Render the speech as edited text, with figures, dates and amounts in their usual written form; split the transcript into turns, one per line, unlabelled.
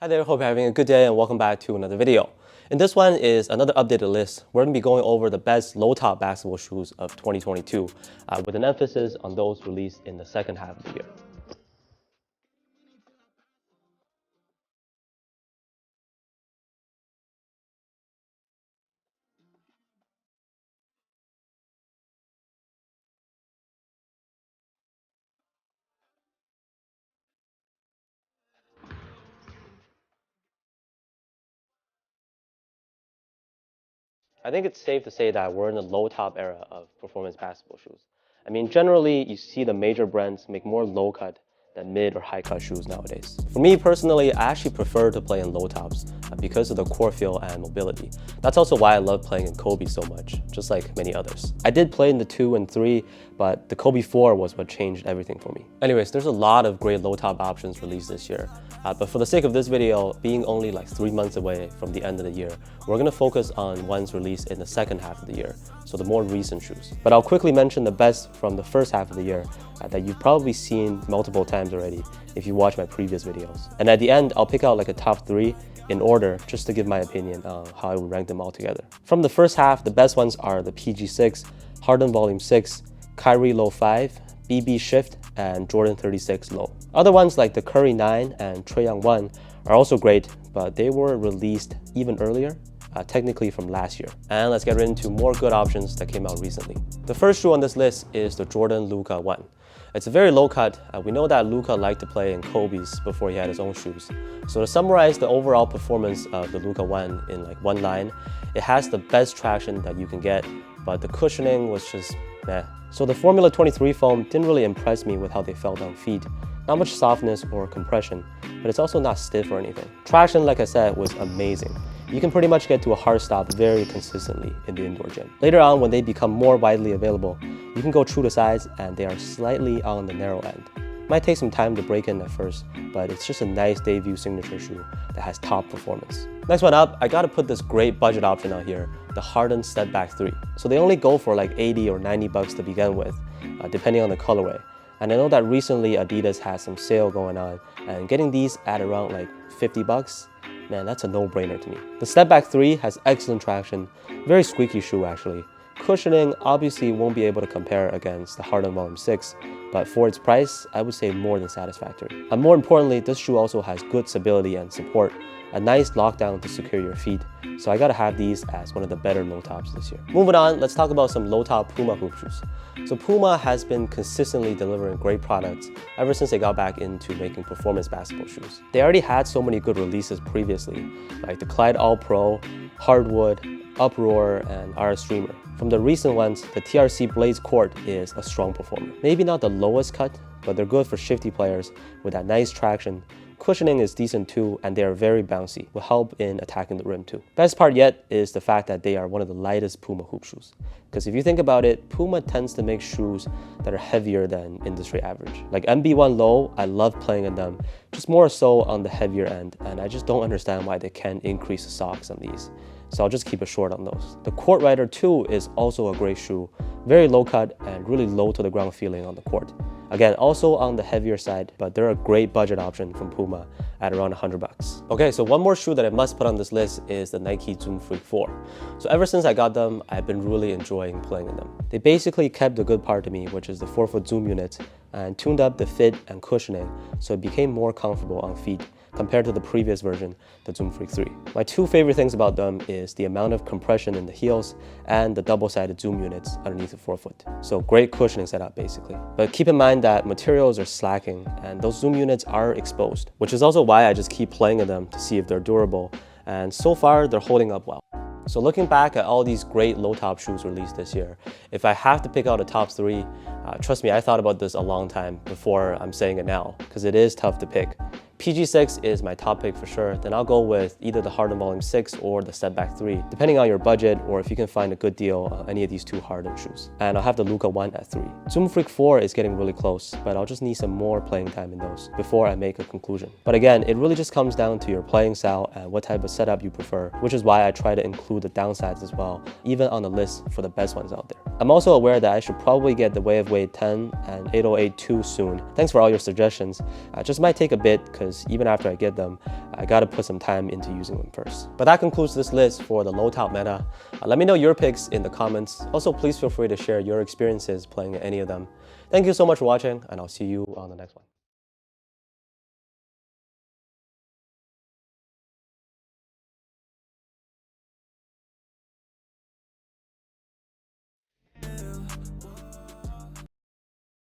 Hi there, hope you're having a good day and welcome back to another video. And this one is another updated list. We're going to be going over the best low-top basketball shoes of 2022 with an emphasis on those released in the second half of the year. I think it's safe to say that we're in the low-top era of performance basketball shoes. I mean, generally, you see the major brands make more low-cut than mid or high-cut shoes nowadays. For me personally, I actually prefer to play in low tops because of the core feel and mobility. That's also why I love playing in Kobe so much, just like many others. I did play in the 2 and 3, but the Kobe 4 was what changed everything for me. Anyways, there's a lot of great low-top options released this year. But for the sake of this video, being only like 3 months away from the end of the year, we're gonna focus on ones released in the second half of the year, so the more recent shoes. But I'll quickly mention the best from the first half of the year that you've probably seen multiple times already if you watch my previous videos. And at the end, I'll pick out like a top 3 in order just to give my opinion on how I would rank them all together. From the first half, the best ones are the PG6, Harden Volume 6, Kyrie Low 5, BB Shift, and Jordan 36 Low. Other ones like the Curry 9 and Trae Young 1 are also great, but they were released even earlier, technically from last year. And let's get right into more good options that came out recently. The first shoe on this list is the Jordan Luka 1. It's a very low cut. We know that Luka liked to play in Kobe's before he had his own shoes. So to summarize the overall performance of the Luka 1 in like one line, it has the best traction that you can get, but the cushioning was just meh. So the Formula 23 foam didn't really impress me with how they felt on feet. Not much softness or compression, but it's also not stiff or anything. Traction, like I said, was amazing. You can pretty much get to a hard stop very consistently in the indoor gym. Later on, when they become more widely available, you can go true to size and they are slightly on the narrow end. Might take some time to break in at first, but it's just a nice debut signature shoe that has top performance. Next one up, I gotta put this great budget option out here, the Harden Stepback 3. So they only go for like 80 or 90 bucks to begin with, depending on the colorway. And I know that recently Adidas has some sale going on, and getting these at around like 50 bucks, man, that's a no-brainer to me. The Stepback 3 has excellent traction, very squeaky shoe actually. Cushioning obviously won't be able to compare against the Harden Volume 6, but for its price, I would say more than satisfactory. And more importantly, this shoe also has good stability and support, a nice lockdown to secure your feet, so I gotta have these as one of the better low tops this year. Moving on, let's talk about some low top Puma hoop shoes. So Puma has been consistently delivering great products ever since they got back into making performance basketball shoes. They already had so many good releases previously, like the Clyde All-Pro, Hardwood, Uproar, and RS Streamer. From the recent ones, the TRC Blaze Court is a strong performer. Maybe not the lowest cut, but they're good for shifty players with that nice traction. Cushioning is decent too, and they are very bouncy, will help in attacking the rim too. Best part yet is the fact that they are one of the lightest Puma hoop shoes. Because if you think about it, Puma tends to make shoes that are heavier than industry average. Like MB.01 Low, I love playing in them, just more so on the heavier end, and I just don't understand why they can't increase the socks on these. So I'll just keep it short on those. The Court Rider 2 is also a great shoe, very low cut and really low to the ground feeling on the court. Again, also on the heavier side, but they're a great budget option from Puma at around 100 bucks. Okay, so one more shoe that I must put on this list is the Nike Zoom Freak 4. So ever since I got them, I've been really enjoying playing in them. They basically kept the good part to me, which is the 4-foot zoom units, and tuned up the fit and cushioning so it became more comfortable on feet compared to the previous version, the Zoom Freak 3. My two favorite things about them is the amount of compression in the heels and the double-sided zoom units underneath the 4-foot. So great cushioning setup basically. But keep in mind that materials are slacking and those zoom units are exposed, which is also why I just keep playing in them to see if they're durable, and so far they're holding up well. So looking back at all these great low-top shoes released this year, if I have to pick out a top 3, trust me, I thought about this a long time before I'm saying it now, because it is tough to pick. PG6 is my top pick for sure. Then I'll go with either the Harden Volume 6 or the Stepback 3, depending on your budget or if you can find a good deal any of these two Harden shoes. And I'll have the Luka 1 at 3. Zoom Freak 4 is getting really close, but I'll just need some more playing time in those before I make a conclusion. But again, it really just comes down to your playing style and what type of setup you prefer, which is why I try to include the downsides as well, even on the list for the best ones out there. I'm also aware that I should probably get the Way of Wade 10 and 808 2 soon. Thanks for all your suggestions. Just might take a bit because because even after I get them, I gotta put some time into using them first. But that concludes this list for the low top meta. Let me know your picks in the comments. Also, please feel free to share your experiences playing any of them. Thank you so much for watching, and I'll see you on the next one.